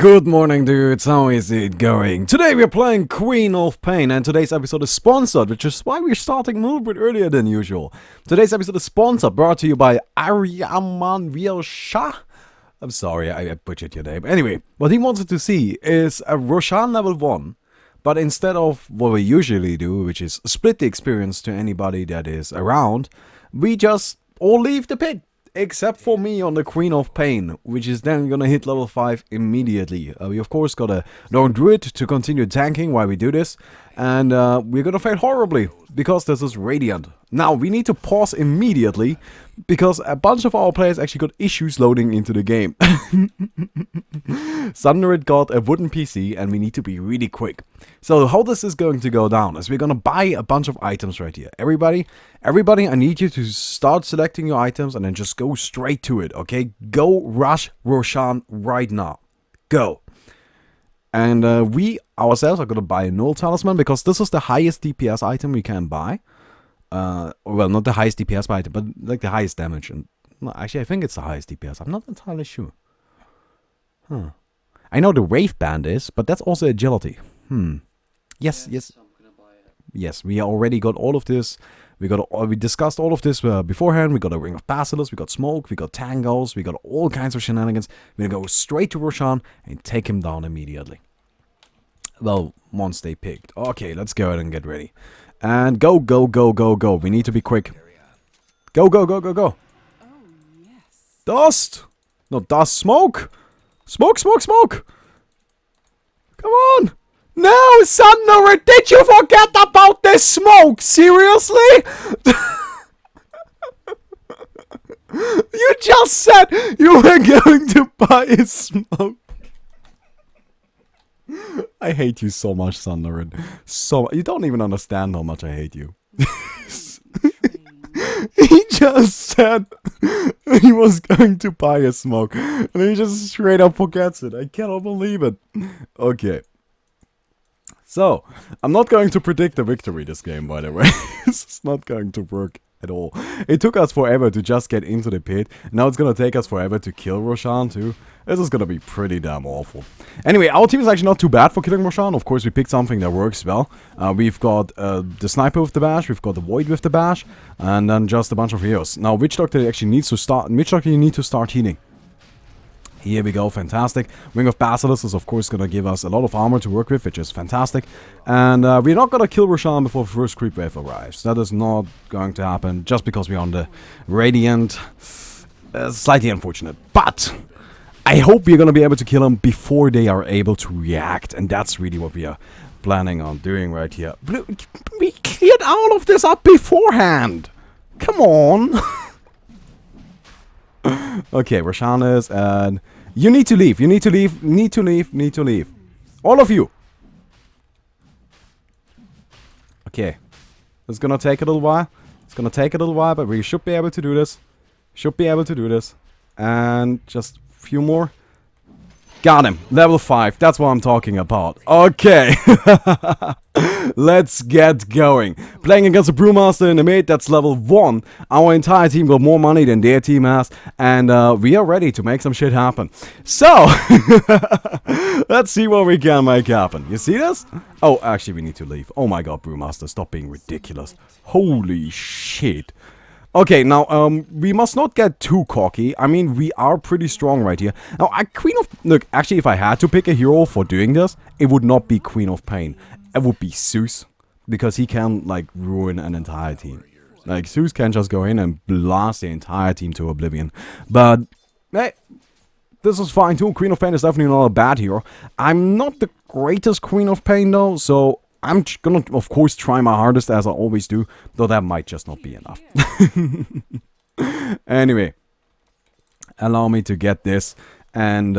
Good morning, dudes. How is it going? Today we're playing Queen of Pain, and today's episode is sponsored, which is why we're starting a little bit earlier than usual. Today's episode is sponsored, brought to you by Aryaman Shah. I'm sorry, I butchered your name. Anyway, what he wanted to see is a Roshan level 1, but instead of what we usually do, which is split the experience to anybody that is around, we just all leave the pit. Except for me on the Queen of Pain, which is then gonna hit level 5 immediately. We of course gotta don't do it to continue tanking while we do this. And we're gonna fail horribly, because this is Radiant. Now, we need to pause immediately, because a bunch of our players actually got issues loading into the game. Sundered got a wooden PC, and we need to be really quick. So how this is going to go down is we're gonna buy a bunch of items right here. Everybody, I need you to start selecting your items and then just go straight to it, okay? Go rush Roshan right now. Go. And we ourselves are gonna buy a null talisman, because this is the highest DPS item we can buy. Well, not the highest DPS item, but like the highest damage. And no, actually, I think it's the highest DPS. I'm not entirely sure. I know the Wave Band is, but that's also agility. Yes. Yes, we already got all of this. We discussed all of this beforehand. We got a Ring of Basilisk, we got Smoke, we got Tangos, we got all kinds of shenanigans. We're gonna go straight to Roshan and take him down immediately. Well, once they picked. Okay, let's go ahead and get ready. And go. We need to be quick. Go. Oh, yes. Dust! Not dust, smoke! Smoke! Come on! No, Thunder, did you forget about this smoke? Seriously? You just said you were going to buy a smoke. I hate you so much, Thunder. So you don't even understand how much I hate you. He just said he was going to buy a smoke, and he just straight up forgets it. I cannot believe it. Okay. So, I'm not going to predict a victory this game, by the way. It's not going to work at all. It took us forever to just get into the pit. Now it's gonna take us forever to kill Roshan too. This is gonna be pretty damn awful. Anyway, our team is actually not too bad for killing Roshan. Of course, we picked something that works well. We've got the Sniper with the Bash, we've got the Void with the Bash, and then just a bunch of heroes. Now, which doctor actually needs to start? Which doctor you need to start healing? Here we go, fantastic. Ring of Basilisk is of course gonna give us a lot of armor to work with, which is fantastic. And we're not gonna kill Roshan before the first creep wave arrives. That is not going to happen just because we're on the Radiant. Slightly unfortunate. But I hope we're gonna be able to kill him before they are able to react. And that's really what we are planning on doing right here. We cleared all of this up beforehand. Come on. Okay, Roshan is, and you need to leave. Need to leave. All of you. Okay. It's gonna take a little while. But we should be able to do this. And just a few more. Got him. Level 5. That's what I'm talking about. Okay. Let's get going. Playing against a Brewmaster in the mid, that's level 1. Our entire team got more money than their team has. And we are ready to make some shit happen. So, let's see what we can make happen. You see this? Oh, actually, we need to leave. Oh my god, Brewmaster, stop being ridiculous. Holy shit. Okay, now, we must not get too cocky. I mean, we are pretty strong right here. Now, Look, actually, if I had to pick a hero for doing this, it would not be Queen of Pain. It would be Zeus. Because he can, like, ruin an entire team. Like, Zeus can just go in and blast the entire team to oblivion. But, hey, this is fine too. Queen of Pain is definitely not a bad hero. I'm not the greatest Queen of Pain, though, so I'm gonna, of course, try my hardest, as I always do, though that might just not be enough. Anyway, allow me to get this, and,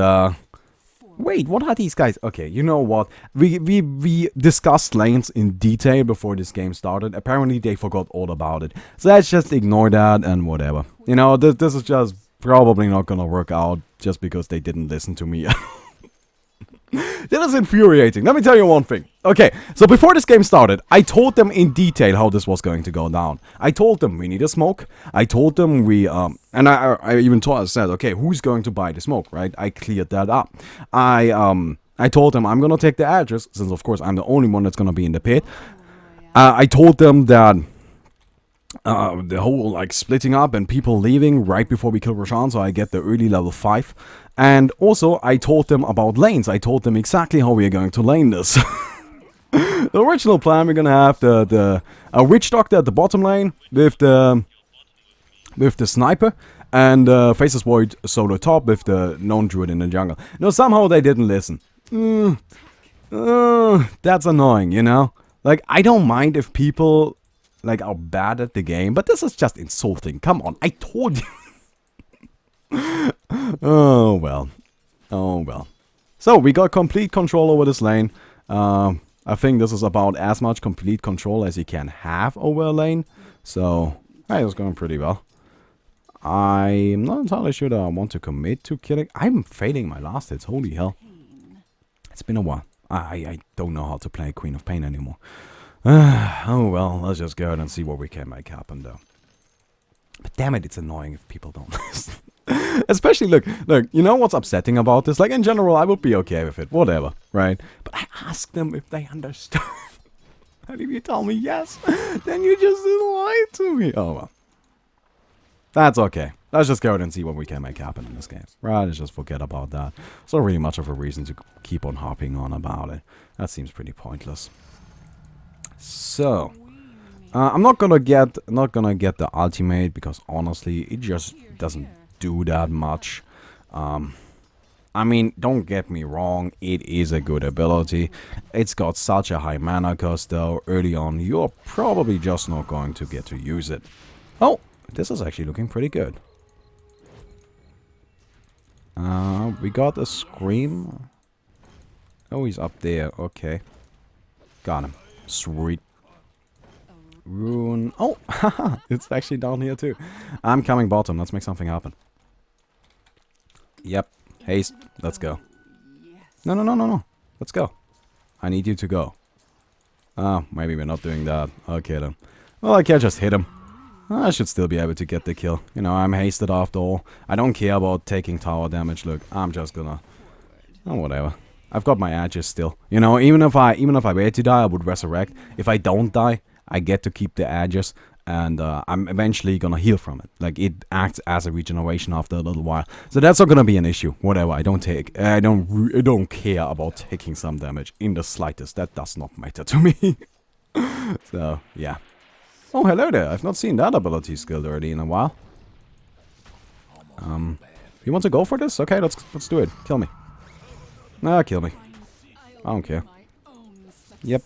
wait, what are these guys? Okay, you know what? We discussed lanes in detail before this game started. Apparently, they forgot all about it. So let's just ignore that, and whatever. You know, this is just probably not gonna work out, just because they didn't listen to me. That is infuriating. Let me tell you one thing. Okay, so before this game started, I told them in detail how this was going to go down. I told them we need a smoke. I told them and I even said, okay, who's going to buy the smoke, right? I cleared that up. I told them I'm gonna take the edges, since of course I'm the only one that's gonna be in the pit. I told them that the whole like splitting up and people leaving right before we kill Roshan, so I get the early level 5. And also I told them about lanes. I told them exactly how we are going to lane this. The original plan, we're gonna have the witch doctor at the bottom lane with the sniper, and Faceless Void solo top with the known druid in the jungle. No, somehow they didn't listen. That's annoying, you know? Like, I don't mind if people like are bad at the game, but this is just insulting. Come on, I told you. Oh well. Oh well. So we got complete control over this lane. I think this is about as much complete control as you can have over a lane. So hey, it's going pretty well. I'm not entirely sure that I want to commit to killing. I'm failing my last hits. Holy hell. It's been a while. I don't know how to play Queen of Pain anymore. Oh well, let's just go ahead and see what we can make happen though. But damn it, it's annoying if people don't listen. Especially, look, you know what's upsetting about this? Like, in general, I would be okay with it, whatever, right? But I asked them if they understood. And if you tell me yes, then you just lied to me. Oh well. That's okay. Let's just go ahead and see what we can make happen in this game. Right, let's just forget about that. It's not really much of a reason to keep on harping on about it. That seems pretty pointless. So, I'm not gonna get the ultimate because honestly, it just doesn't do that much. I mean, don't get me wrong, it is a good ability. It's got such a high mana cost though. Early on, you're probably just not going to get to use it. Oh, this is actually looking pretty good. We got a scream. Oh, he's up there. Okay. Got him. Sweet. Rune. Oh, haha, it's actually down here too. I'm coming bottom. Let's make something happen. Yep. Haste. Let's go. No, no, no, no, no. Let's go. I need you to go. Oh, maybe we're not doing that. Okay then. Well, I can't just hit him. I should still be able to get the kill. You know, I'm hasted after all. I don't care about taking tower damage. Look, I'm just gonna... Oh, whatever. I've got my edges still. You know, even if I were to die, I would resurrect. If I don't die, I get to keep the edges. And I'm eventually gonna heal from it. Like, it acts as a regeneration after a little while. So that's not gonna be an issue. Whatever, I don't care about taking some damage in the slightest. That does not matter to me. So, yeah. Oh, hello there. I've not seen that ability skilled early in a while. You want to go for this? Okay, let's do it. Kill me. Nah, kill me. I don't care. Yep.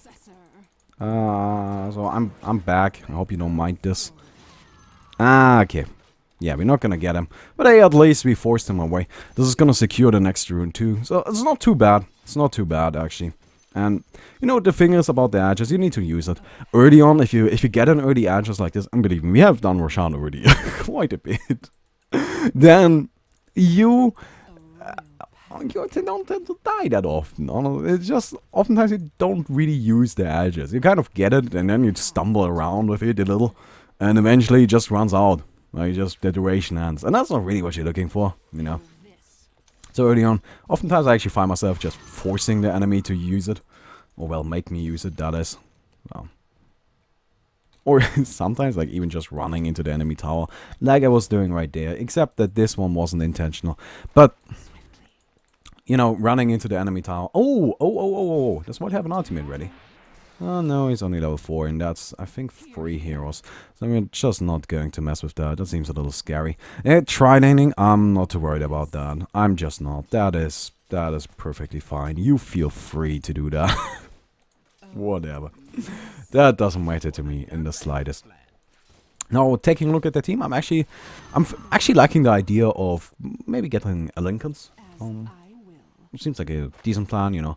So I'm back. I hope you don't mind this. Ah, okay. Yeah, we're not gonna get him. But hey, at least we forced him away. This is gonna secure the next rune too. So it's not too bad. It's not too bad actually. And you know the thing is about the edges, you need to use it early on. If you get an early edges like this, and believe me, we have done Roshan already quite a bit. Then you don't tend to die that often. It's just oftentimes you don't really use the edges. You kind of get it, and then you stumble around with it a little, and eventually it just runs out. Like just the duration ends, and that's not really what you're looking for, you know. So early on, oftentimes I actually find myself just forcing the enemy to use it. Or well, make me use it, that is. Well. Or sometimes like even just running into the enemy tower. Like I was doing right there. Except that this one wasn't intentional. But, you know, running into the enemy tower. Oh. This might have an ultimate ready. Oh no, he's only level 4 and that's, I think, 3 heroes. So we're just not going to mess with that. That seems a little scary. Tri-laning, I'm not too worried about that. I'm just not. That is perfectly fine. You feel free to do that. Whatever. That doesn't matter to me in the slightest. Now, taking a look at the team, I'm actually liking the idea of maybe getting a Lincoln's. Seems like a decent plan, you know.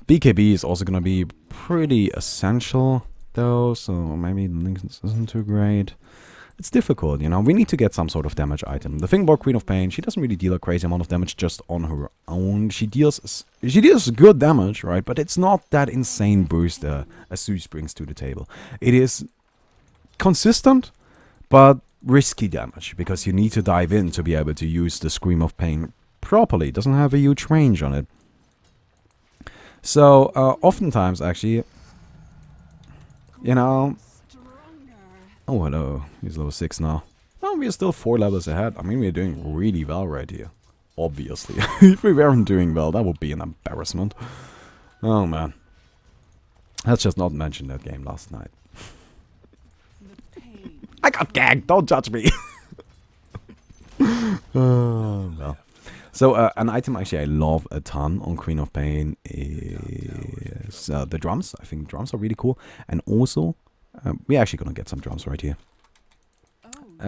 BKB is also gonna be pretty essential though, so maybe Lincoln's isn't too great. it's difficult, you know. We need to get some sort of damage item. The thing about Queen of Pain, she doesn't really deal a crazy amount of damage just on her own. She deals good damage, right? But it's not that insane boost as Zeus brings to the table. It is consistent, but risky damage, because you need to dive in to be able to use the Scream of Pain properly. It doesn't have a huge range on it. So, oftentimes, actually, you know... Oh, hello. He's level 6 now. Oh, we are still 4 levels ahead. I mean, we're doing really well right here. Obviously. If we weren't doing well, that would be an embarrassment. Oh, man. Let's just not mention that game last night. I got gagged! Don't judge me! Oh, well. So, an item actually I love a ton on Queen of Pain is the drums. I think drums are really cool. And also... we're actually gonna get some drums right here.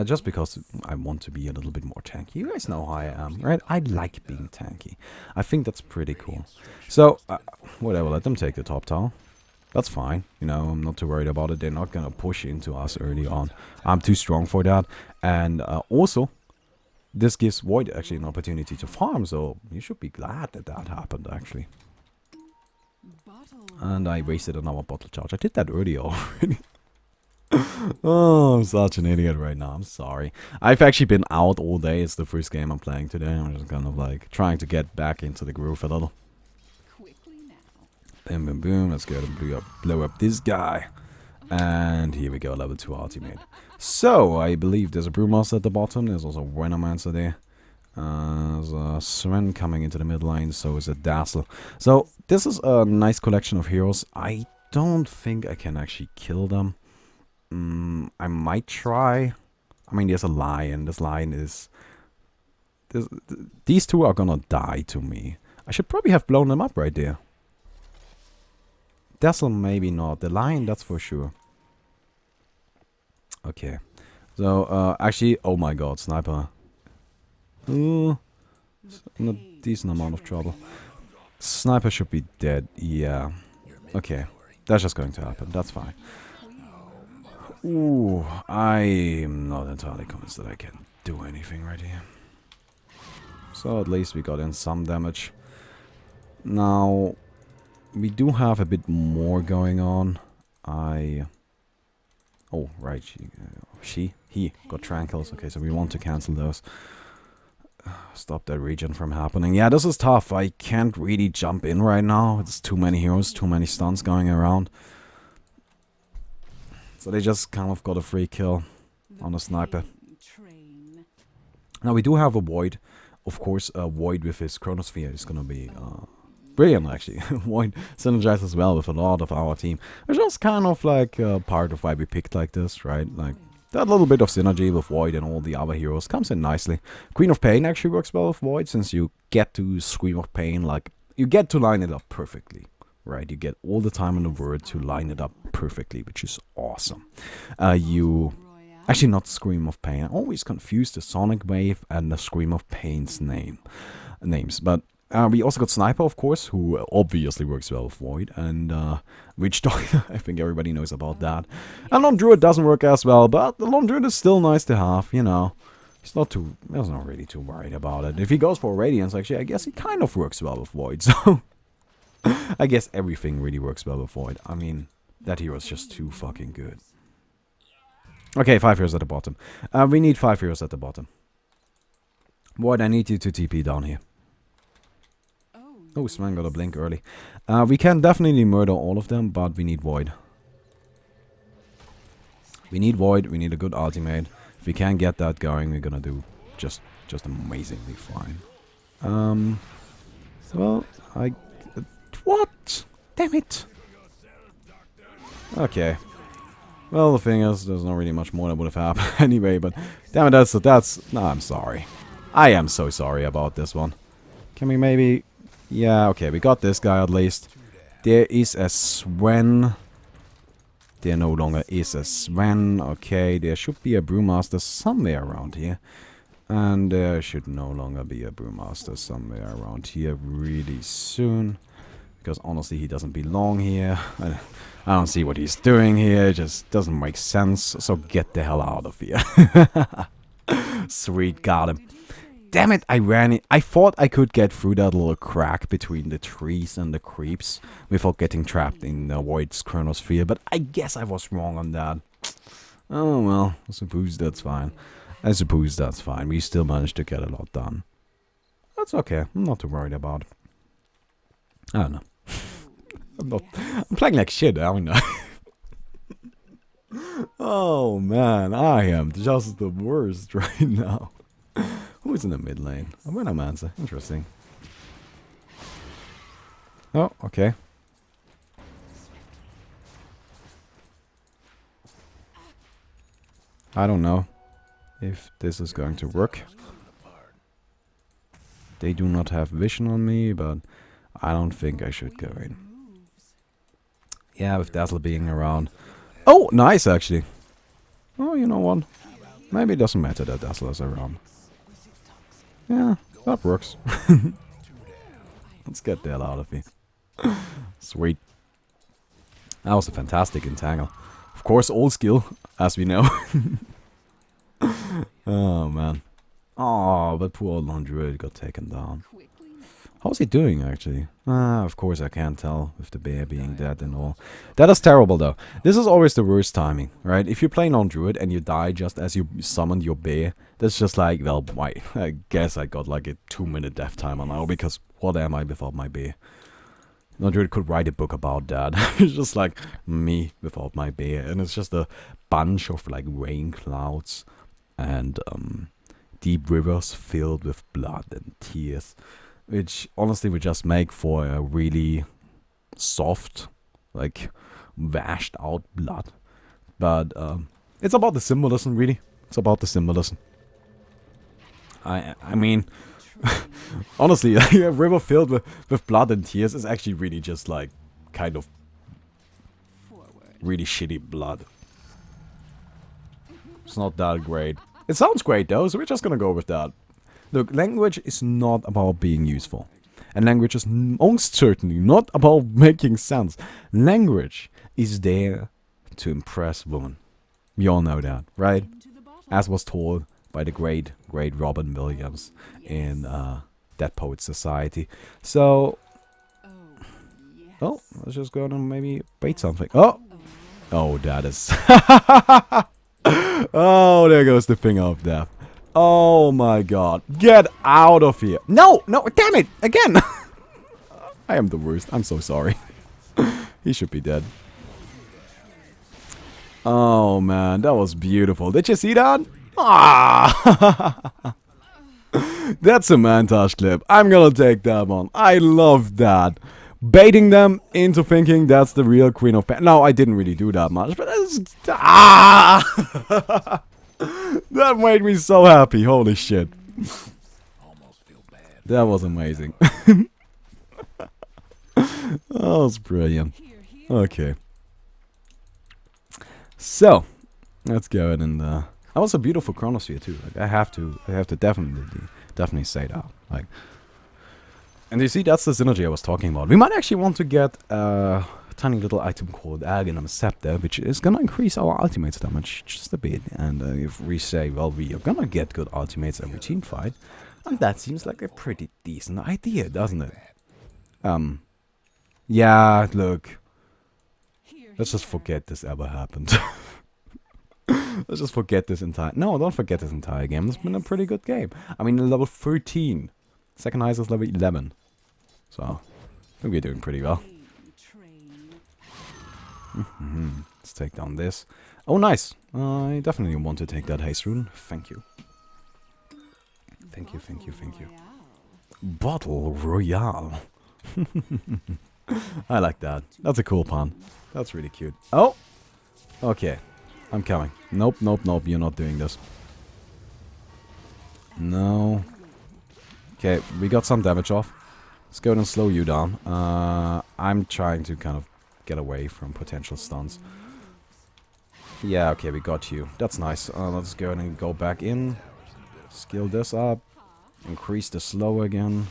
Just because I want to be a little bit more tanky. You guys know how I am, right? I like being tanky. I think that's pretty cool. So, whatever, let them take the top tower. That's fine. You know, I'm not too worried about it. They're not gonna push into us early on. I'm too strong for that. And also, this gives Void actually an opportunity to farm. So, you should be glad that that happened, actually. And I wasted another bottle charge. I did that earlier already. Oh, I'm such an idiot right now. I'm sorry. I've actually been out all day. It's the first game I'm playing today. I'm just kind of like trying to get back into the groove a little. Boom, boom, boom. Let's go and blow up this guy. And here we go, level 2 ultimate. So, I believe there's a Brewmaster at the bottom. There's also a Venomancer there. There's a Sven coming into the mid lane. So is a Dazzle. So, this is a nice collection of heroes. I don't think I can actually kill them. I might try. I mean, there's a lion. This lion is... these two are gonna die to me. I should probably have blown them up right there. Dazzle maybe not. The lion, that's for sure. Okay. So, actually... oh my god, Sniper. Ooh. In a decent amount of trouble. Sniper should be dead. Yeah. Okay. That's just going to happen. That's fine. Ooh, I'm not entirely convinced that I can do anything right here. So at least we got in some damage. Now, we do have a bit more going on. Oh, right, he got Tranquils. Okay, so we want to cancel those. Stop that region from happening. Yeah, this is tough. I can't really jump in right now. It's too many heroes, too many stuns going around. So they just kind of got a free kill on a sniper. Now we do have a Void. Of course, a Void with his Chronosphere is gonna be brilliant, actually. Void synergizes well with a lot of our team. It's just kind of like part of why we picked like this, right? Like, that little bit of synergy with Void and all the other heroes comes in nicely. Queen of Pain actually works well with Void, since you get to Scream of Pain, like, you get to line it up perfectly. Right, you get all the time in the world to line it up perfectly, which is awesome. Actually, not Scream of Pain. I always confuse the Sonic Wave and the Scream of Pain's names. But we also got Sniper, of course, who obviously works well with Void. And Witch Doctor, I think everybody knows about that. And Lone Druid doesn't work as well, but the Lone Druid is still nice to have, you know. He's not really too worried about it. If he goes for Radiance, actually, I guess he kind of works well with Void, so... I guess everything really works well with Void. I mean, that hero is just too fucking good. Okay, 5 heroes at the bottom. We need 5 heroes at the bottom. Void, I need you to TP down here. Oh, Sven got a blink early. We can definitely murder all of them, but we need Void. We need Void, we need a good ultimate. If we can get that going, we're gonna do just amazingly fine. Well, what? Damn it. Okay. Well, the thing is, there's not really much more that would have happened anyway, but damn it, that's... No, I'm sorry. I am so sorry about this one. Can we maybe... Yeah, okay, we got this guy at least. There is a Sven. There no longer is a Sven. Okay, there should be a Brewmaster somewhere around here. And there should no longer be a Brewmaster somewhere around here really soon. Because honestly, he doesn't belong here. I don't see what he's doing here. It just doesn't make sense. So get the hell out of here. Sweet, got him. Damn it, I ran it. I thought I could get through that little crack between the trees and the creeps without getting trapped in the Void's chronosphere, but I guess I was wrong on that. Oh well, I suppose that's fine. I suppose that's fine. We still managed to get a lot done. That's okay. I'm not too worried about it. I don't know. I'm playing like shit, aren't I? Oh man, I am just the worst right now. Who is in the mid lane? A Minimis. Interesting. Oh, okay. I don't know if this is going to work. They do not have vision on me, but I don't think I should go in. Yeah, with Dazzle being around. Oh, nice actually. Oh, you know what? Maybe it doesn't matter that Dazzle is around. Yeah, that works. Let's get the hell out of here. Sweet. That was a fantastic entangle. Of course, old skill, as we know. Oh, man. Oh, but poor old Druid got taken down. How's he doing, actually? Of course I can't tell with the bear being dead and all. That is terrible, though. This is always the worst timing, right? If you're playing on Druid and you die just as you summoned your bear, that's just like, well, why? I guess I got like a 2-minute death timer now, because what am I without my bear? No Druid could write a book about that. It's just like me without my bear, and it's just a bunch of like rain clouds and deep rivers filled with blood and tears. Which honestly would just make for a really soft, like washed out blood. But it's about the symbolism, really. It's about the symbolism. I mean, honestly, a river filled with blood and tears is actually really just like kind of really shitty blood. It's not that great. It sounds great though, so we're just gonna go with that. Look, language is not about being useful. And language is most certainly not about making sense. Language is there to impress women. We all know that, right? As was told by the great Robin Williams in Dead Poets Society. So, oh, let's just go and maybe bait something. Oh! Oh, that is... Oh, there goes the finger of death. Oh my god. Get out of here. No, no, damn it. Again. I am the worst. I'm so sorry. He should be dead. Oh man, that was beautiful. Did you see that? Ah! That's a montage clip. I'm gonna take that one. I love that. Baiting them into thinking that's the real Queen of Pain. No, I didn't really do that much, but it's... Ah! That made me so happy. Holy shit. That was amazing. That was brilliant. Okay. So, let's go ahead and that was a beautiful chronosphere too. Like I have to definitely say that. Like, and you see, that's the synergy I was talking about. We might actually want to get a tiny little item called Aghanim Scepter, which is gonna increase our ultimates damage just a bit. And if we say, well, we are gonna get good ultimates every team fight, and that seems like a pretty decent idea, doesn't it? Yeah, look. Let's just forget this ever happened. Let's just forget this entire... No, don't forget this entire game. It's been a pretty good game. I mean, level 13. Second highest is level 11. So, I think we're doing pretty well. Let's take down this. Oh, nice. I definitely want to take that haste rune. Thank you. Thank you, thank you, thank you. Bottle Royale. I like that. That's a cool pun. That's really cute. Oh! Okay. I'm coming. Nope, nope, nope. You're not doing this. No. Okay, we got some damage off. Let's go ahead and slow you down. I'm trying to kind of get away from potential stuns. Yeah, okay, we got you. That's nice. Let's go ahead and go back in. Skill this up. Increase the slow again.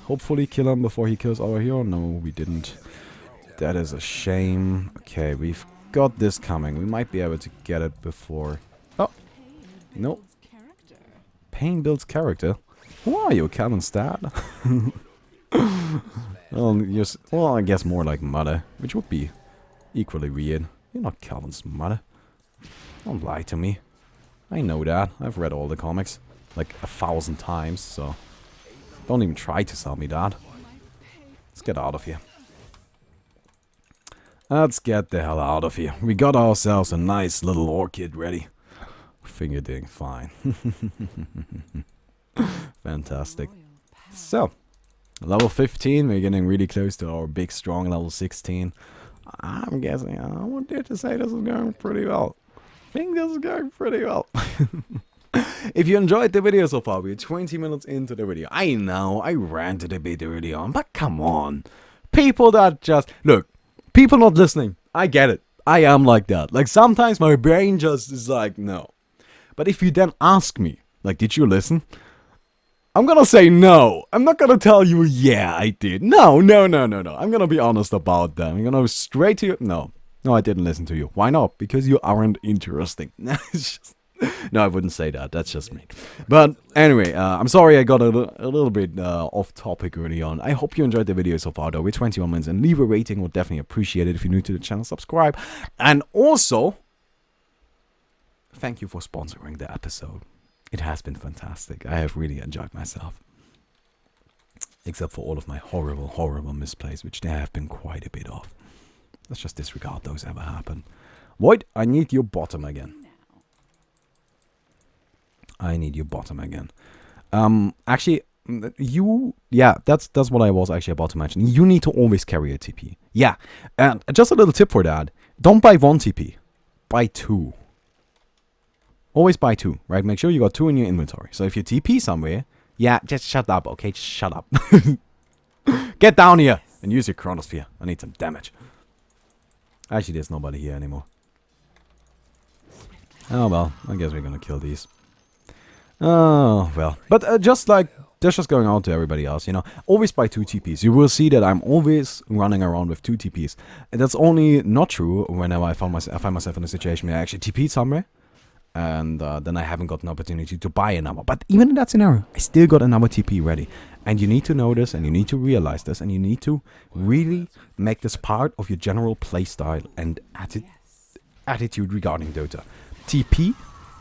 hopefully kill him before he kills our hero. No, we didn't. That is a shame. Okay, we've got this coming. We might be able to get it before... Oh, no. Pain builds character. Who are you, Calvin's dad? Well, I guess more like mother, which would be equally weird. You're not Calvin's mother. Don't lie to me. I know that. I've read all the comics like 1,000 times, so don't even try to sell me that. Let's get out of here. Let's get the hell out of here. We got ourselves a nice little orchid ready. I think you're doing fine. Fantastic. So, level 15. We're getting really close to our big, strong level 16. I'm guessing, I would dare to say this is going pretty well. I think this is going pretty well. If you enjoyed the video so far, we're 20 minutes into the video. I know, I ranted a bit early on, but come on. People that just... Look, people not listening. I get it. I am like that. Like, sometimes my brain just is like, no. But if you then ask me, like, did you listen? I'm gonna say no. I'm not gonna tell you, yeah, I did. No. I'm gonna be honest about that. I'm gonna go straight to you. No, I didn't listen to you. Why not? Because you aren't interesting. No, I wouldn't say that. That's just me. But anyway, I'm sorry I got a little bit off topic early on. I hope you enjoyed the video so far, though. We're 21 minutes and leave a rating. Would definitely appreciate it. If you're new to the channel, subscribe. And also, thank you for sponsoring the episode. It has been fantastic. I have really enjoyed myself. Except for all of my horrible, horrible misplays, which there have been quite a bit of. Let's just disregard those ever happen. Void, I need your bottom again. I need your bottom again. Actually, yeah, that's what I was actually about to mention. You need to always carry a TP. Yeah, and just a little tip for that. Don't buy 1 TP. Buy 2. Always buy 2, right? Make sure you got 2 in your inventory. So if you TP somewhere, yeah, just shut up, okay? Just shut up. Get down here and use your chronosphere. I need some damage. Actually, there's nobody here anymore. Oh, well, I guess we're gonna kill these. Oh, well. But just like, that's just going out to everybody else, you know. Always buy 2 TPs. You will see that I'm always running around with 2 TPs. And that's only not true whenever I find myself in a situation where I actually TP'd somewhere. And then I haven't got an opportunity to buy another. But even in that scenario, I still got another TP ready. And you need to know this, and you need to realize this, and you need to really make this part of your general playstyle and attitude regarding Dota. TP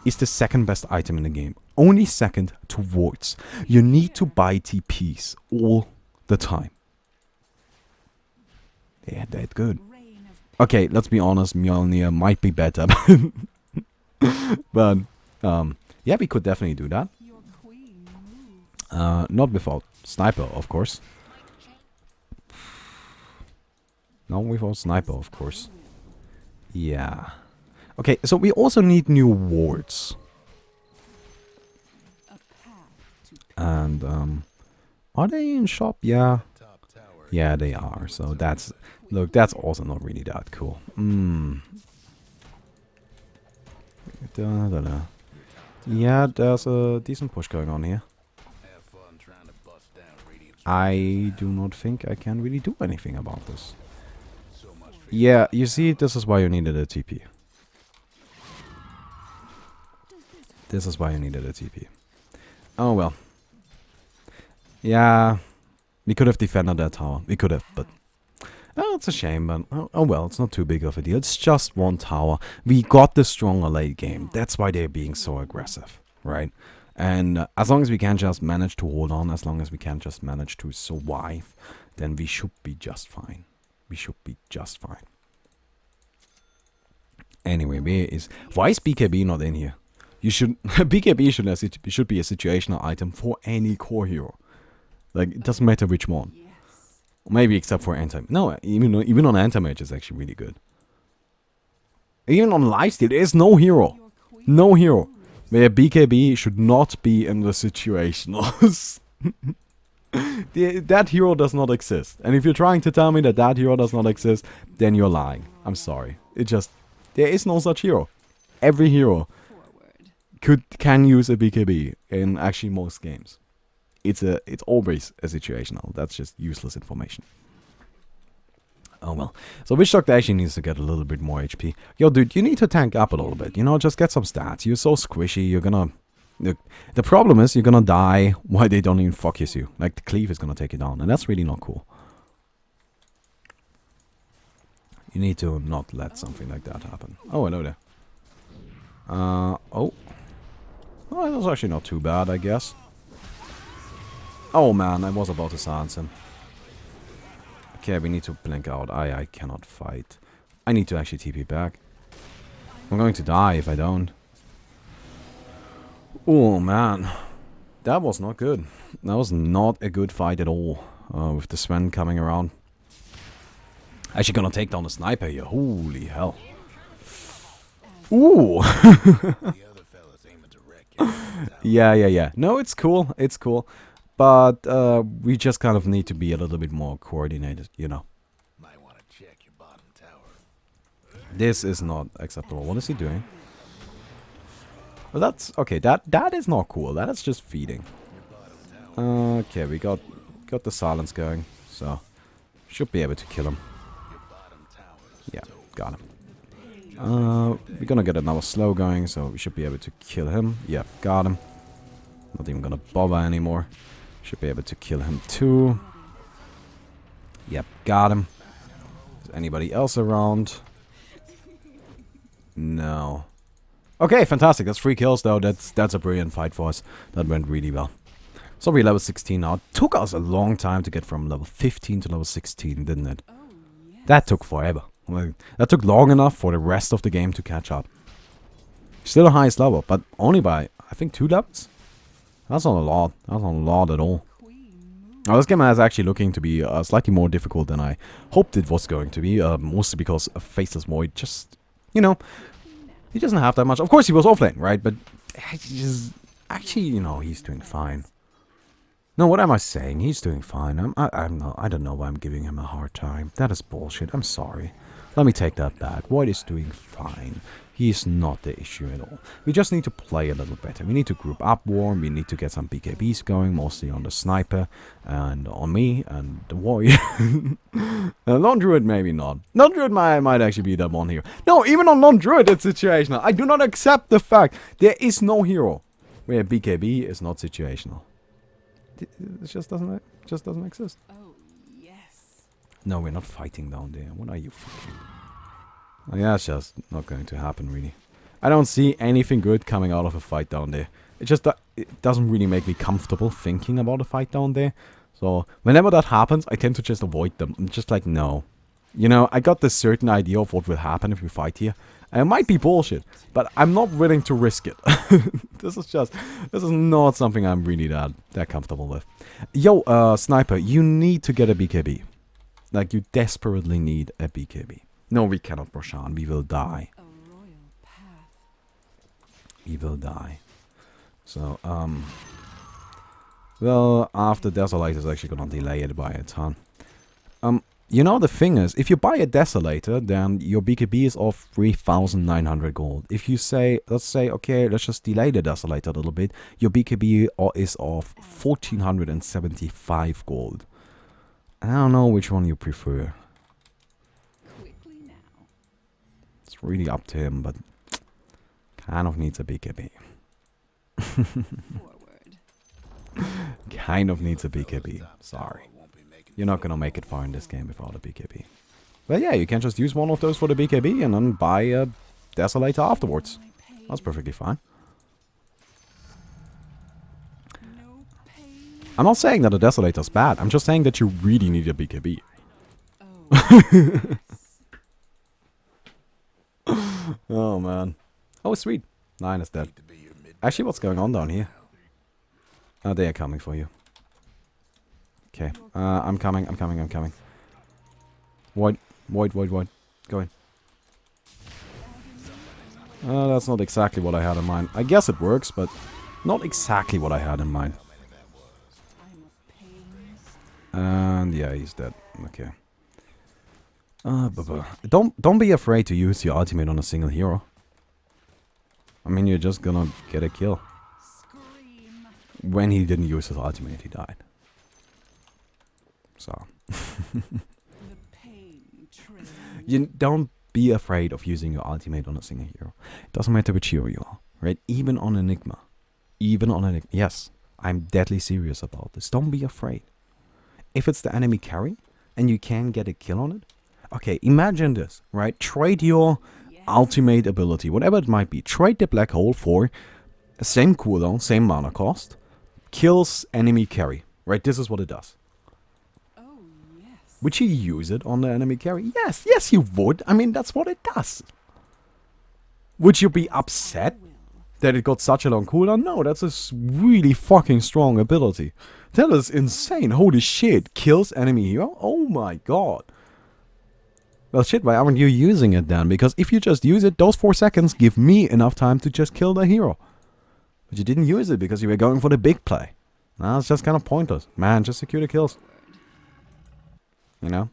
is the second best item in the game. Only second to wards. You need to buy TPs all the time. Yeah, that's good. Okay, let's be honest, Mjolnir might be better. But, yeah, we could definitely do that. Not without sniper, of course. Not without sniper, of course. Yeah. Okay, so we also need new wards. And, are they in shop? Yeah. Yeah, they are. So that's, look, that's also not really that cool. Yeah, there's a decent push going on here. I do not think I can really do anything about this. Yeah, you see, this is why you needed a TP. This is why you needed a TP. Oh well. Yeah, we could have defended that tower. We could have, but... Oh, it's a shame, but oh well, it's not too big of a deal. It's just 1 tower. We got the stronger late game. That's why they're being so aggressive, right? And as long as we can just manage to hold on, as long as we can just manage to survive, then we should be just fine. We should be just fine. Anyway, why is BKB not in here? You should BKB should be a situational item for any core hero. Like, it doesn't matter which one. Maybe except for anti. No, even on anti-mage is actually really good. Even on lifesteal, there is no hero. No hero. Where BKB should not be in the situationals. That hero does not exist. And if you're trying to tell me that that hero does not exist, then you're lying. I'm sorry. There is no such hero. Every hero can use a BKB in actually most games. it's always a situational. That's just useless information. Oh well. So Witch Doctor actually needs to get a little bit more HP. Yo, dude, you need to tank up a little bit. You know, just get some stats. You're so squishy. You're gonna... The problem is you're gonna die while they don't even focus you. Like, the cleave is gonna take you down. And that's really not cool. You need to not let something like that happen. Oh, hello there. Oh. Oh, that was actually not too bad, I guess. Oh man, I was about to silence him. Okay, we need to blink out. I cannot fight. I need to actually TP back. I'm going to die if I don't. Oh man. That was not good. That was not a good fight at all. With the Sven coming around. Actually gonna take down the sniper here. Holy hell. Ooh. Yeah. No, it's cool. It's cool. But we just kind of need to be a little bit more coordinated, you know. Might want to check your bottom tower. This is not acceptable. What is he doing? Well, that's okay. That is not cool. That is just feeding. Okay, we got the silence going, so should be able to kill him. Yeah, got him. We're gonna get another slow going, so we should be able to kill him. Yeah, got him. Not even gonna bother anymore. Should be able to kill him too. Yep, got him. Is anybody else around? No. Okay, fantastic. That's 3 kills though. That's a brilliant fight for us. That went really well. So we're level 16 now. It took us a long time to get from level 15 to level 16, didn't it? Oh, yes. That took forever. Like, that took long enough for the rest of the game to catch up. Still the highest level, but only by, I think, 2 levels? That's not a lot. That's not a lot at all. Now, this game is actually looking to be slightly more difficult than I hoped it was going to be. Mostly because Faceless Void just, you know, he doesn't have that much. Of course, he was offlane, right? But actually, you know, he's doing fine. No, what am I saying? He's doing fine. I don't know why I'm giving him a hard time. That is bullshit. I'm sorry. Let me take that back. Void is doing fine. He's not the issue at all. We just need to play a little better. We need to group up warm. We need to get some BKBs going, mostly on the sniper and on me and the warrior. Non-druid, maybe not. Non-druid might actually be that one here. No, even on non-druid, it's situational. I do not accept the fact there is no hero where BKB is not situational. It just doesn't exist. Oh, yes. No, we're not fighting down there. What are you fucking... Oh, yeah, it's just not going to happen, really. I don't see anything good coming out of a fight down there. It just it doesn't really make me comfortable thinking about a fight down there. So, whenever that happens, I tend to just avoid them. I'm just like, no. You know, I got this certain idea of what will happen if we fight here. And it might be bullshit, but I'm not willing to risk it. This is not something I'm really that comfortable with. Yo, Sniper, you need to get a BKB. Like, you desperately need a BKB. No, we cannot, Roshan. We will die. A royal path. We will die. So, well, after Desolate is actually gonna delay it by a ton. You know, the thing is, if you buy a Desolator, then your BKB is of 3,900 gold. If you say, let's say, okay, let's just delay the Desolator a little bit, your BKB is of 1,475 gold. I don't know which one you prefer. Quickly now. It's really up to him, but kind of needs a BKB. Forward. Kind of needs a BKB. Sorry. You're not gonna make it far in this game without a BKB. But yeah, you can just use one of those for the BKB and then buy a Desolator afterwards. That's perfectly fine. No pain. I'm not saying that a Desolator's bad. I'm just saying that you really need a BKB. Oh, yes. Oh man. Oh sweet. 9 is dead. Actually, what's going on down here? Oh, they are coming for you. Okay. I'm coming. Void. Go in. That's not exactly what I had in mind. I guess it works, but not exactly what I had in mind. I'm a pain. And yeah, he's dead. Okay. Don't be afraid to use your ultimate on a single hero. I mean, you're just gonna get a kill. Scream. when he didn't use his ultimate, he died. So. The pain train. You don't be afraid of using your ultimate on a single hero. It doesn't matter which hero you are, right? Even on Enigma. Even on Enigma. Yes, I'm deadly serious about this. Don't be afraid. If it's the enemy carry and you can get a kill on it. Okay, imagine this, right? Trade your ultimate ability, whatever it might be. Trade the black hole for same cooldown, same mana cost. Kills enemy carry, right? This is what it does. Oh, yes. Would you use it on the enemy carry? Yes, yes you would. I mean, that's what it does. Would you be upset I will. that it got such a long cooldown? No, that's a really fucking strong ability. That is insane. Holy shit. Kills enemy hero? Oh my god. Well shit, why aren't you using it then? Because if you just use it, those 4 seconds give me enough time to just kill the hero. But you didn't use it because you were going for the big play. Now it's just kind of pointless. Man, just secure the kills. You know?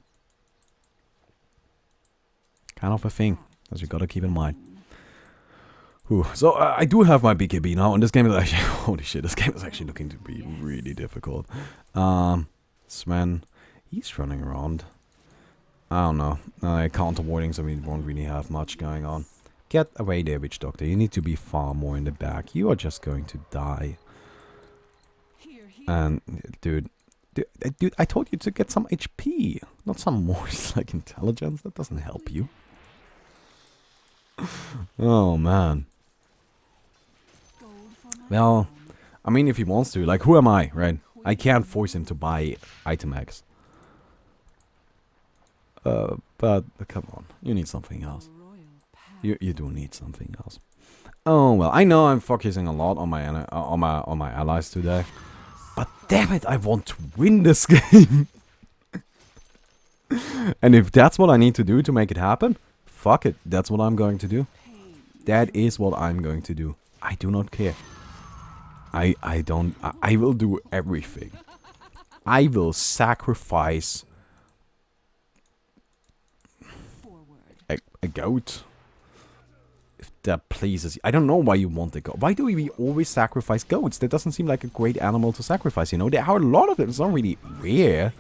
Kind of a thing that you gotta keep in mind. Whew. So I do have my BKB now, and this game is actually holy shit. This game is actually looking to be really difficult. Sven, he's running around. I don't know. Counter warding, so we won't really have much going on. Get away there, Witch Doctor. You need to be far more in the back. You are just going to die. Here, here. And dude, I told you to get some HP, not some more like intelligence. That doesn't help you. Oh man. Gold for my Well, crown. I mean, if he wants to, like, who am I, right? I can't force him to buy item X. But come on, you need something else. A royal path. You do need something else. Oh well, I know I'm focusing a lot on my allies today, but damn it, I want to win this game. And if that's what I need to do to make it happen, fuck it, that's what I'm going to do. Pain. That is what I'm going to do. I do not care. I will do everything. I will sacrifice Forward. a goat. If that pleases you. I don't know why you want a goat. Why do we always sacrifice goats? That doesn't seem like a great animal to sacrifice, you know? There are a lot of them. It's not really rare.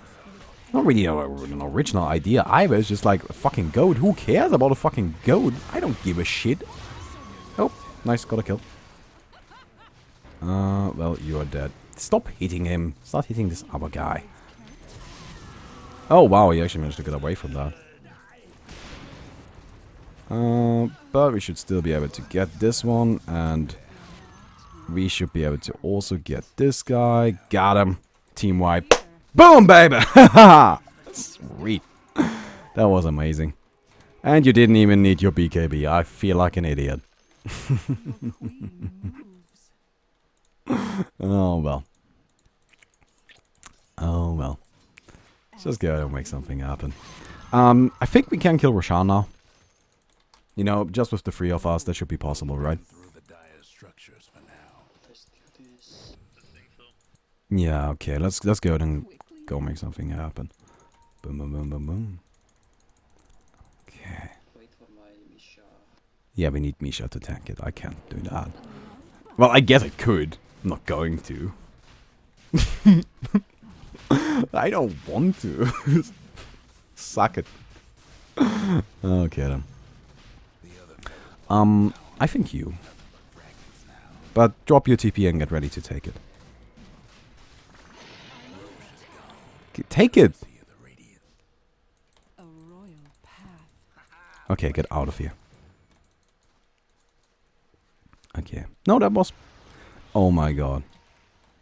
Not really an original idea either. It's just like a fucking goat. Who cares about a fucking goat? I don't give a shit. Oh, nice. Got a kill. Well, you are dead. Stop hitting him. Start hitting this other guy. Oh, wow. He actually managed to get away from that. But we should still be able to get this one. And we should be able to also get this guy. Got him. Team wipe. Boom, baby! Sweet. That was amazing. And you didn't even need your BKB. I feel like an idiot. Oh, well. Oh, well. Let's just go ahead and make something happen. I think we can kill Roshan now. You know, just with the 3 of us, that should be possible, right? Through the dire structures for now. Yeah, okay. Let's go ahead and go make something happen. Boom, boom, boom, boom, boom. Okay. Wait for my Misha. Yeah, we need Misha to tank it. I can't do that. Well, I guess I could. I'm not going to. I don't want to. Suck it. Okay then. I think you. But drop your TP and get ready to take it. Take it! A royal path. Okay, get out of here. Okay. No, that was... Oh my god.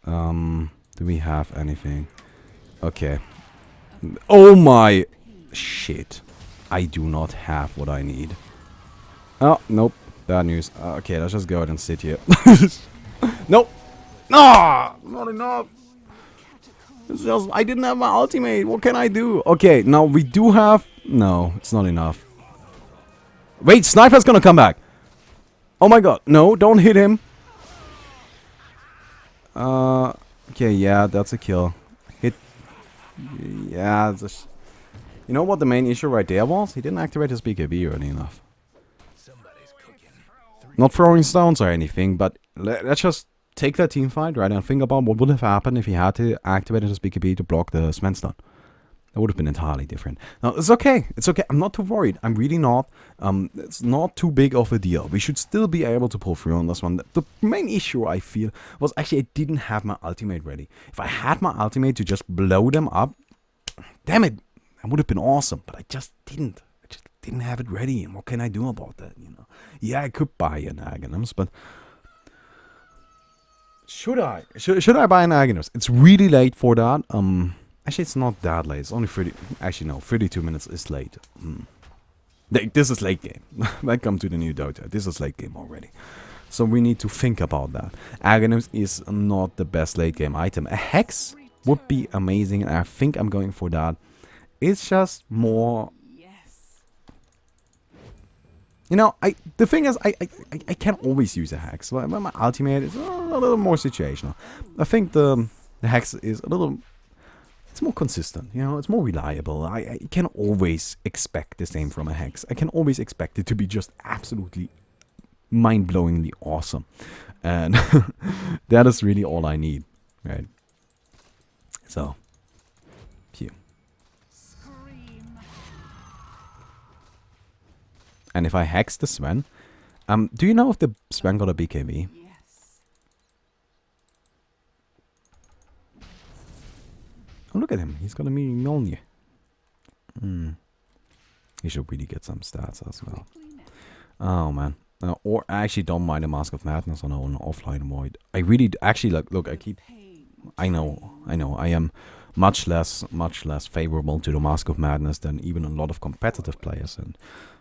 Do we have anything? Okay. Oh my... Shit. I do not have what I need. Oh, nope. Bad news. Okay, let's just go ahead and sit here. Nope. Ah, not enough. It's just, I didn't have my ultimate. What can I do? Okay, now we do have... No, it's not enough. Wait, Sniper's gonna come back. Oh my god. No, don't hit him. Okay, yeah, that's a kill. Hit. Yeah, it's you know what the main issue right there was? He didn't activate his BKB early enough. Somebody's cooking. Not throwing stones or anything, but let's just take that team fight, right, and think about what would have happened if he had to activate his BKB to block the Sven stun. That would have been entirely different. Now, it's okay. It's okay. I'm not too worried. I'm really not. It's not too big of a deal. We should still be able to pull through on this one. The main issue, I feel, was actually I didn't have my ultimate ready. If I had my ultimate to just blow them up, damn it, that would have been awesome. But I just didn't. I just didn't have it ready. And what can I do about that, you know? Yeah, I could buy an Aghanim's, but... Should I? Should I buy an Aghanim's? It's really late for that. Actually, it's not that late. It's only 30... Actually, no. 32 minutes is late. This is late game. Welcome to the new Dota. This is late game already. So we need to think about that. Aghanim's is not the best late game item. A Hex would be amazing, and I think I'm going for that. It's just more... Yes. You know, the thing is, I can't always use a Hex. But my ultimate is a little more situational. I think the Hex is a little... It's more consistent, you know, it's more reliable. I can always expect the same from a Hex. I can always expect it to be just absolutely mind-blowingly awesome. And that is really all I need, right? So, phew. Scream. And if I Hex the Sven, do you know if the Sven got a BKB? Yes. Oh, look at him. He's got a meaning Mjolnir. He should really get some stats as well. Quickly met. Oh, man. Or I actually don't mind a Mask of Madness on an offline void. I really... Actually, look, I keep... Pain. I know. I am much less favorable to the Mask of Madness than even a lot of competitive players. And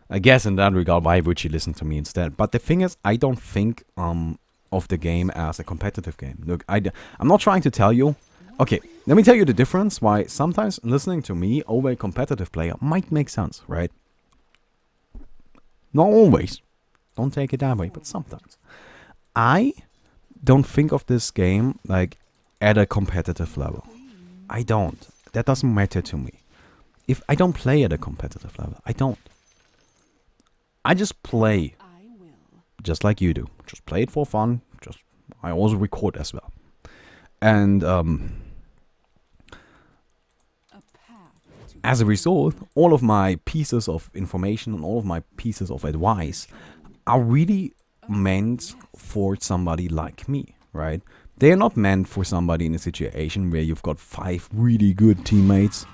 I guess in that regard, why would you listen to me instead? But the thing is, I don't think of the game as a competitive game. Look, I'm not trying to tell you... Okay, let me tell you the difference why sometimes listening to me over a competitive player might make sense, right? Not always. Don't take it that way, but sometimes. I don't think of this game like at a competitive level. I don't. That doesn't matter to me. If I don't play at a competitive level, I don't. I just play I will. just like you do. Just play it for fun. I also record as well. And A path to as a result, all of my pieces of information and all of my pieces of advice are really meant for somebody like me, right? They're not meant for somebody in a situation where you've got 4 really good teammates,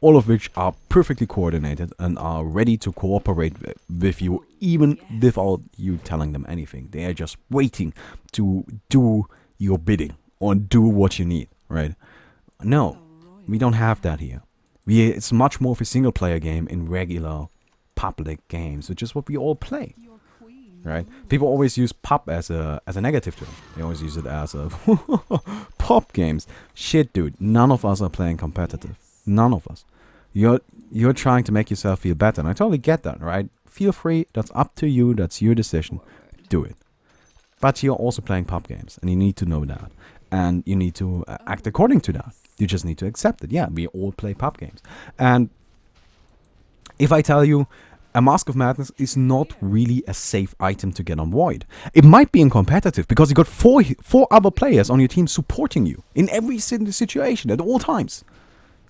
all of which are perfectly coordinated and are ready to cooperate with you even without you telling them anything. They are just waiting to do your bidding or do what you need, right? No, we don't have that here. It's much more of a single player game in regular public games, which is what we all play, your queen. right? People always use pub as a negative term. They always use it as a pop games. Shit, dude, none of us are playing competitive. None of us. You're trying to make yourself feel better, and I totally get that, right? Feel free, that's up to you, that's your decision. Do it. But you're also playing pub games, and you need to know that. And you need to act according to that. You just need to accept it. Yeah, we all play pub games. And if I tell you, a Mask of Madness is not really a safe item to get on Void. It might be in competitive, because you got four other players on your team supporting you in every single situation at all times.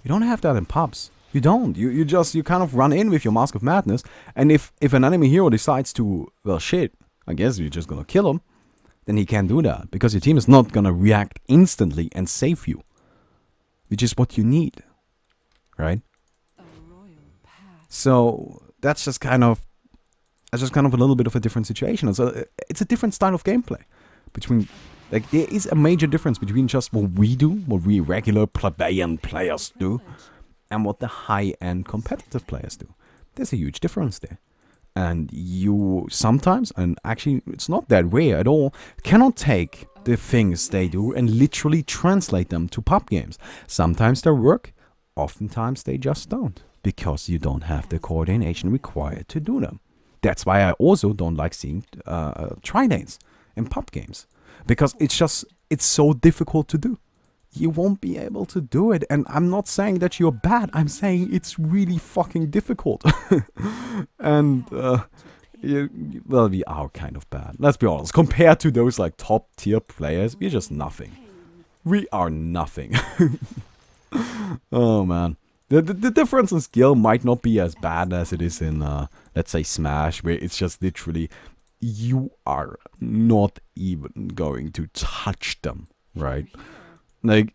You don't have that in pubs. You don't. You kind of run in with your Mask of Madness, and if an enemy hero decides to, well, shit, I guess you're just gonna kill him, then he can't do that, because your team is not gonna react instantly and save you, which is what you need, right? A royal path. So that's just kind of a little bit of a different situation. So it's a different style of gameplay between, like, there is a major difference between just what we do, what we regular plebeian players do, and what the high-end competitive players do. There's a huge difference there. And you sometimes, and actually it's not that rare at all, cannot take the things they do and literally translate them to pub games. Sometimes they work, oftentimes they just don't, because you don't have the coordination required to do them. That's why I also don't like seeing tri-lanes in pub games, because it's so difficult to do. You won't be able to do it. And I'm not saying that you're bad. I'm saying it's really fucking difficult. And Well, we are kind of bad. Let's be honest. Compared to those like top tier players, we're just nothing. We are nothing. Oh man. The difference in skill might not be as bad as it is in, let's say, Smash, where it's just literally, you are not even going to touch them, right? Like,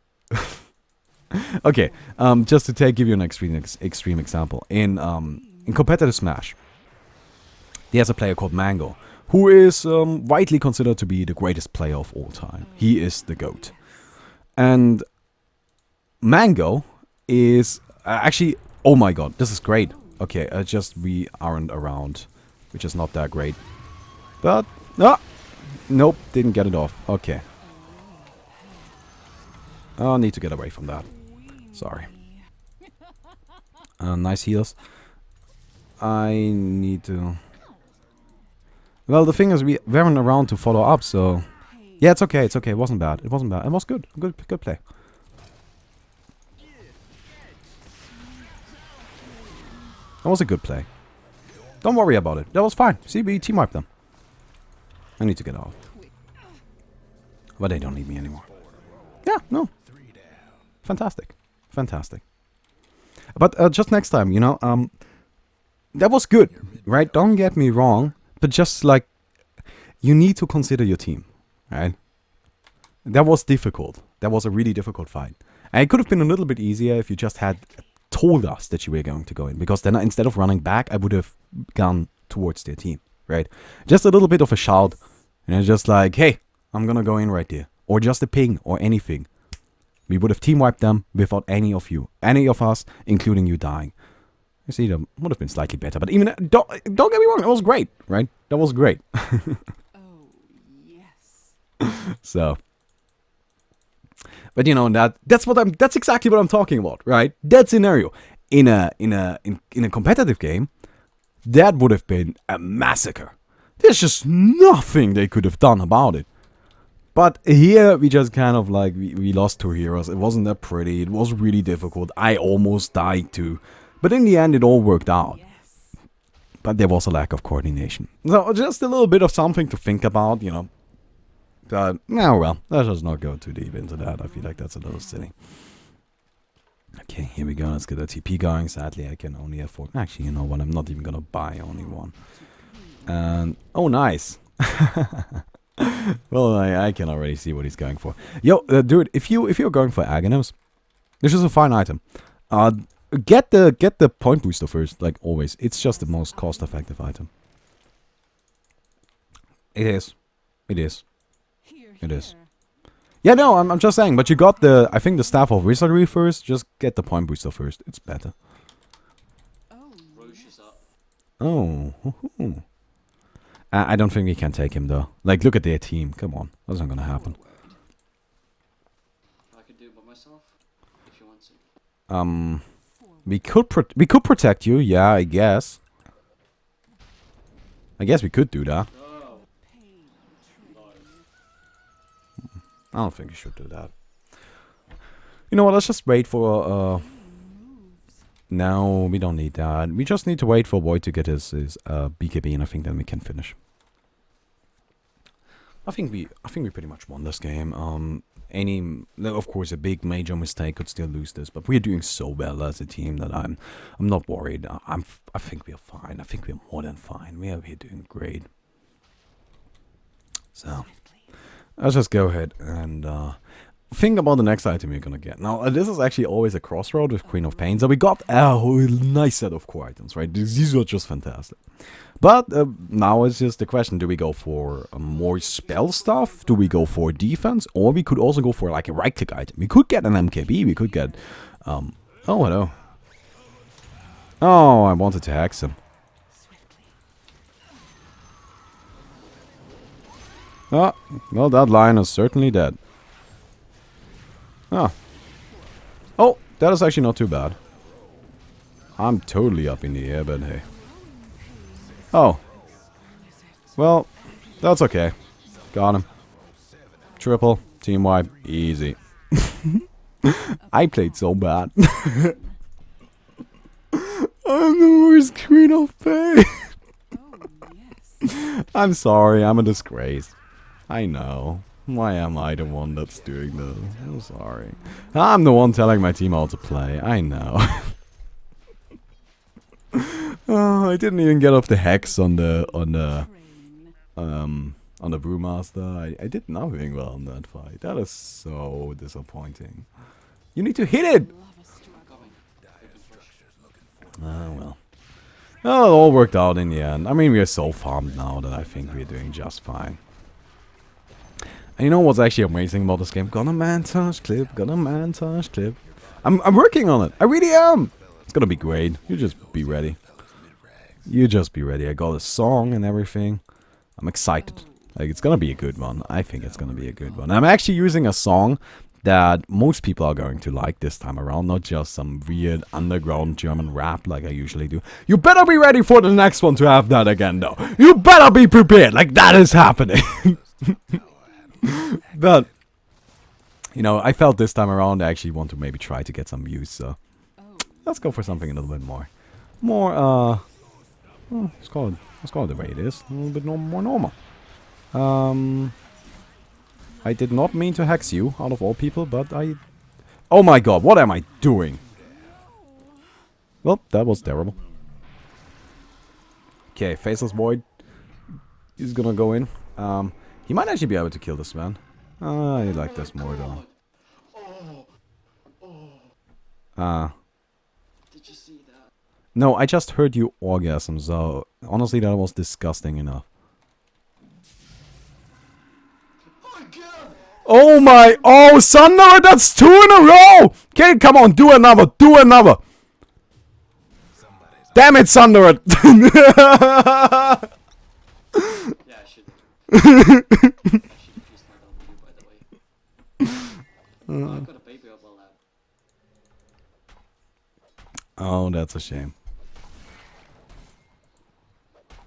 okay, just to give you an extreme example. In competitive Smash, there's a player called Mango, who is widely considered to be the greatest player of all time. He is the GOAT. And Mango is actually, oh my god, this is great. Okay, just we aren't around, which is not that great. But, nope, didn't get it off. Okay. I need to get away from that. Sorry. Nice heals. I need to... Well, the thing is, we weren't around to follow up, so... Yeah, it's okay, it's okay. It wasn't bad. It wasn't bad. It was good. Good play. That was a good play. Don't worry about it. That was fine. See, we team wiped them. I need to get out. But they don't need me anymore. Yeah, no. Fantastic. Fantastic. But just next time, you know, that was good, right? Don't get me wrong. But just like, you need to consider your team, right? That was difficult. That was a really difficult fight. And it could have been a little bit easier if you just had told us that you were going to go in. Because then instead of running back, I would have gone towards their team, right? Just a little bit of a shout. And just like, hey, I'm gonna go in right there. Or just a ping or anything. We would have team wiped them without any of you. Any of us, including you dying. You see, that would have been slightly better. But even, don't get me wrong, it was great, right? That was great. Oh, yes. So. But you know, that's exactly what I'm talking about, right? That scenario. In a competitive game, that would have been a massacre. There's just nothing they could have done about it. But here, we just kind of like, we lost 2 heroes. It wasn't that pretty. It was really difficult. I almost died too. But in the end, it all worked out. Yes. But there was a lack of coordination. So just a little bit of something to think about, you know. But, oh well, let's just not go too deep into that. I feel like that's a little silly. Okay, here we go. Let's get a TP going. Sadly, I can only afford... Actually, you know what? I'm not even gonna buy only one. And... Oh, nice. Well, I can already see what he's going for. Yo, dude, if you're going for Aghanim, this is a fine item. Get the point booster first, like always. It's just the most cost-effective item. It is. It is. It is. Yeah, no, I'm just saying. But you got the, I think, the Staff of Wizardry first. Just get the point booster first. It's better. Oh, yes. Oh. I don't think we can take him though. Like, look at their team. Come on, that's not gonna happen. I could do it by myself if you want to. We could protect you. Yeah, I guess. I guess we could do that. Oh, I don't think we should do that. You know what? Let's just wait for. No, we don't need that. We just need to wait for Void to get his BKB, and I think then we can finish. I think we pretty much won this game. Of course, a big major mistake could still lose this, but we're doing so well as a team that I'm not worried. I think we're fine. I think we're more than fine. We're doing great. So let's just go ahead and think about the next item you're gonna get. Now, this is actually always a crossroad with Queen of Pain. So we got a nice set of core items, right? These are just fantastic. But now it's just the question, do we go for more spell stuff? Do we go for defense? Or we could also go for like a right-click item. We could get an MKB. We could get... oh, hello. Oh, I wanted to hex him. Ah, well, that lion is certainly dead. Ah. Oh, that is actually not too bad. I'm totally up in the air, but hey. Oh. Well, that's okay. Got him. Triple. Team wipe. Easy. I played so bad. I'm the worst Queen of Pain. Oh, yes. I'm sorry, I'm a disgrace. I know. Why am I the one that's doing this? I'm sorry. I'm the one telling my team how to play. I know. Oh, I didn't even get off the hex on the brewmaster. I did nothing well in that fight. That is so disappointing. You need to hit it. Ah, well. Well, it all worked out in the end. I mean, we are so farmed now that I think we're doing just fine. And you know what's actually amazing about this game? Got a montage clip. Got a montage clip. I'm working on it. I really am. It's gonna be great. You just be ready. You just be ready. I got a song and everything. I'm excited. Like, it's gonna be a good one. I think it's gonna be a good one. I'm actually using a song that most people are going to like this time around. Not just some weird underground German rap like I usually do. You better be ready for the next one to have that again, though. You better be prepared. Like, that is happening. But, you know, I felt this time around I actually want to maybe try to get some views, so let's go for something a little bit more, well, let's call it the way it is, a little bit more normal. I did not mean to hex you, out of all people, but oh my god, what am I doing? Well, that was terrible. Okay, Faceless Void is gonna go in. He might actually be able to kill this man. I like this more though. Did you see that? No, I just heard you orgasm, so honestly that was disgusting enough. Oh my, oh Thunder, that's 2 in a row! Okay, come on, do another. Damn it, Thunder! Yeah, I should. I should have used my W, by the way. Oh, I've got a baby of all that. Oh, that's a shame.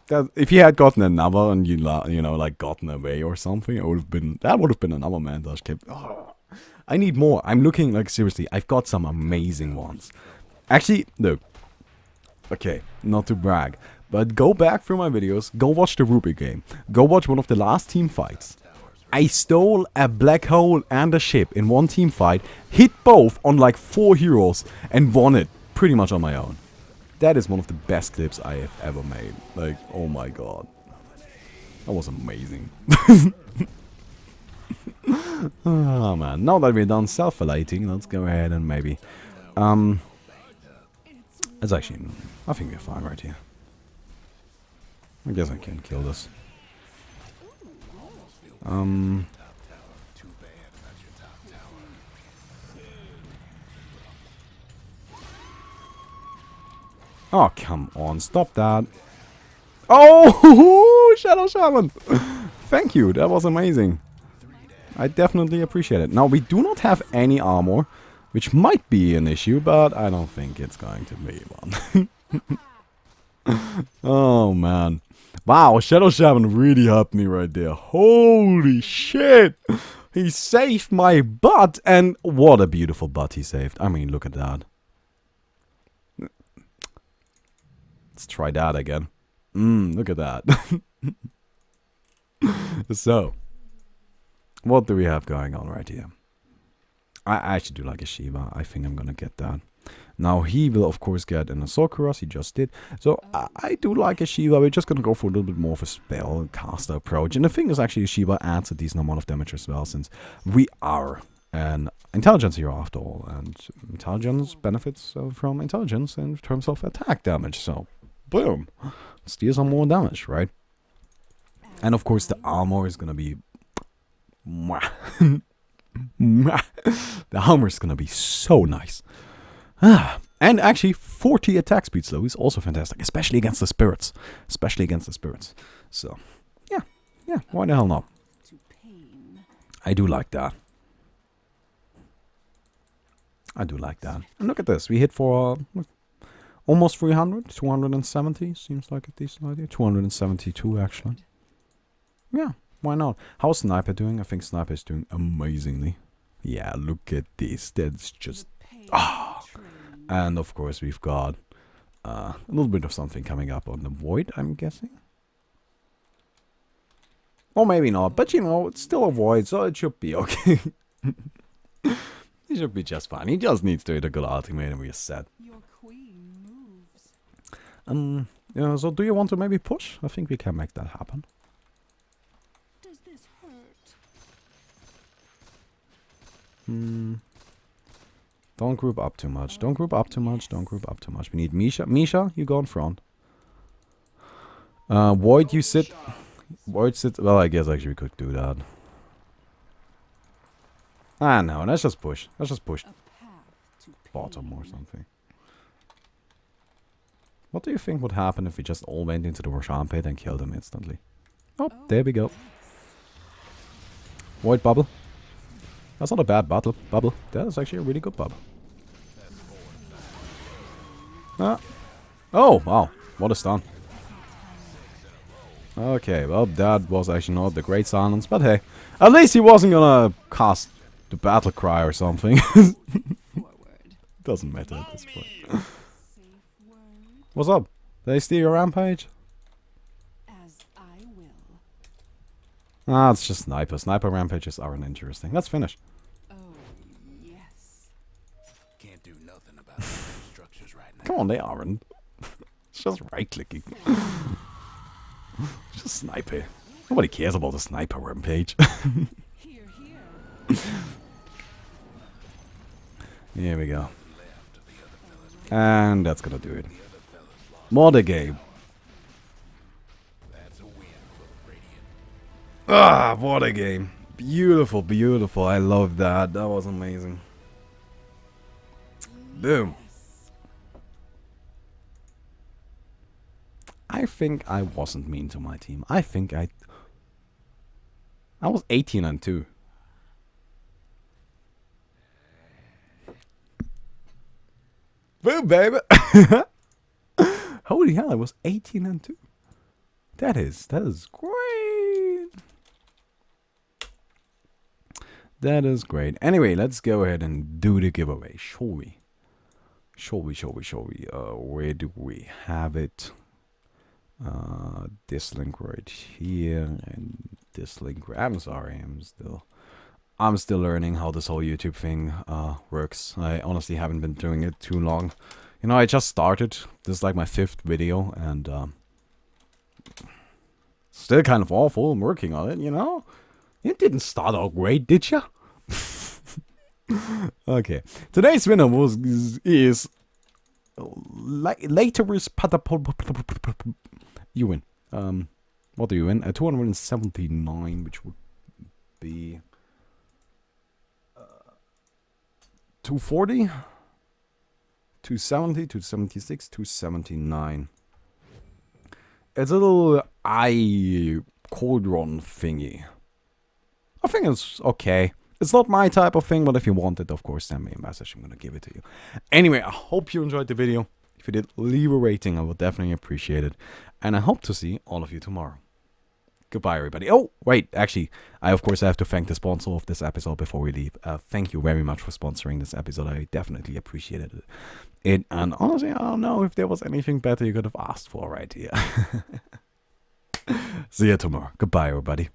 That, if he had gotten another and you know, like gotten away or something, that would have been another montage clip. Oh, I need more. I'm looking, like, seriously, I've got some amazing ones. Actually, look. Okay, not to brag, but go back through my videos, go watch the Ruby game, go watch one of the last team fights. I stole a black hole and a ship in one team fight, hit both on like 4 heroes, and won it pretty much on my own. That is one of the best clips I have ever made. Like, oh my god. That was amazing. Oh man, now that we're done self-relating, let's go ahead and maybe... It's actually... I think we're fine right here. I guess I can kill this. Oh, come on, stop that. Oh, Shadow Shaman! Thank you, that was amazing. I definitely appreciate it. Now, we do not have any armor, which might be an issue, but I don't think it's going to be one. Oh, man. Wow, Shadow Shaman really helped me right there. Holy shit! He saved my butt, and what a beautiful butt he saved. I mean, look at that. Let's try that again. Look at that. So, what do we have going on right here? I actually do like a Shiva. I think I'm gonna get that. Now, he will, of course, get an Assault Cuirass. He just did. So, I do like a Shiva. We're just gonna go for a little bit more of a spell caster approach. And the thing is, actually, Shiva adds a decent amount of damage as well, since we are an intelligence hero after all. And intelligence benefits from intelligence in terms of attack damage. So, boom. Let's deal some more damage, right? And, of course, the armor is gonna be... The armor is gonna be so nice. And actually 40 attack speed slow is also fantastic, especially against the spirits. So yeah, why the hell not? I do like that. And look at this, we hit for almost 300, 270, seems like a decent idea. 272 actually. Yeah, why not? How's Sniper doing? I think Sniper is doing amazingly. Yeah, look at this, that's just... And of course we've got a little bit of something coming up on the Void, I'm guessing. Or maybe not, but you know, it's still a void, so it should be okay. He should be just fine. He just needs to hit a good ultimate and we're set. Your queen moves. Yeah, so do you want to maybe push? I think we can make that happen. Does this hurt? Don't group up too much. Don't group up too much. Don't group up too much. We need Misha. Misha, you go in front. Void, you sit. Void sit. Well, I guess actually we could do that. Ah, no. Let's just push. Let's just push A path to bottom or pain. something. What do you think would happen if we just all went into the Roshan pit and killed him instantly? Oh, there we go. Void bubble. That's not a bad bubble. That is actually a really good bubble. Ah. Oh, wow. What a stun. Okay, well, that was actually not the great silence, but hey. At least he wasn't gonna cast the battle cry or something. Forward. Doesn't matter at this point. Safe word. What's up? Did I steal your rampage? As I will. Ah, it's just sniper. Sniper rampages aren't interesting. Let's finish. Oh, yes. Can't do nothing about the structures right now. Come on, they aren't. It's just right-clicking. It's just sniper. Nobody cares about the sniper rampage. Here, here. Here we go. And that's gonna do it. More the game. That's a win for the Radiant. Ah, what a game. Beautiful, beautiful. I love that. That was amazing. Boom. I think I wasn't mean to my team. I think I was 18-2. Boom, baby. Holy hell, I was 18-2. That is great. That is great. Anyway, let's go ahead and do the giveaway, shall we? Shall we? Where do we have it? This link right here and this link. I'm sorry, I'm still learning how this whole YouTube thing works. I honestly haven't been doing it too long. You know, I just started. This is like my 5th video, and still kind of awful. I'm working on it, you know? You didn't start out great, did ya? Okay. Today's winner is later is you win. What do you win? 279, which would be 240, 270, 276, 279. It's a little eye cauldron thingy. I think it's okay. It's not my type of thing, but if you want it, of course, send me a message. I'm gonna give it to you. Anyway, I hope you enjoyed the video. If you did, leave a rating. I would definitely appreciate it. And I hope to see all of you tomorrow. Goodbye, everybody. Oh, wait, actually, I of course have to thank the sponsor of this episode before we leave. Thank you very much for sponsoring this episode. I definitely appreciated it. And honestly, I don't know if there was anything better you could have asked for right here. See you tomorrow. Goodbye, everybody.